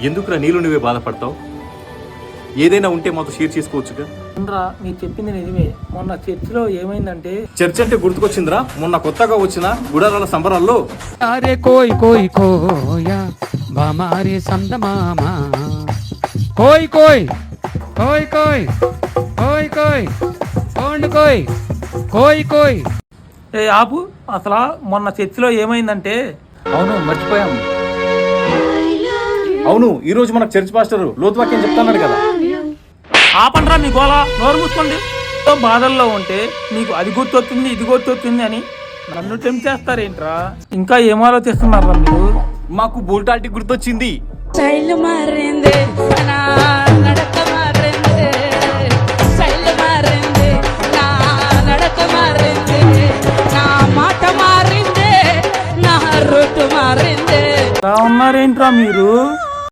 ఎందుకురా నీళ్ళు నువ్వే బాధపడతావు? ఏదైనా ఉంటే మాతో షేర్ చేసుకోవచ్చుగా. నీకు చెప్పింది నిజమే. మొన్న చర్చిలో ఏమైందంటే, చర్చ్ అంటే గుర్తుకొచ్చిందిరా మొన్న కొత్తగా వచ్చిన గుడారాల సంబరాల్లో. అరే కోయ్ కోయ్ కోయా బామారే సందమామా కోయ్ కోయ్ కోయ్ కోయ్ కోయ్ కోయ్ కోండ్ కోయ్ కోయ్ కోయ్. ఏ ఆపు, అసలు మొన్న చర్చిలో ఏమైందంటే. అవును, మర్చిపోయాము. అవును, ఈ రోజు మనకు చర్చ్ పాస్టర్ లోతువాక్యం చెప్తున్నాడు కదా. ఆపండ్రా మీ గోళ, నోరు మూసుకోండి. బాధల్లో ఉంటే నీకు అది గుర్తొచ్చింది ఇది గుర్తొచ్చింది అని నన్ను టెంప్ చేస్తారేంట్రా? ఇంకా ఏం ఆలోచిస్తున్నారా మీరు? మాకు బోల్టాల్టీ గుర్తొచ్చింది. స్టైల్ మారింది, నా నడక మారింది, స్టైల్ మారింది, నా నడక మారింది, నా మాట మారింది, నా రూట్ మారింది. ఎలా ఉన్నారేంట్రా మీరు?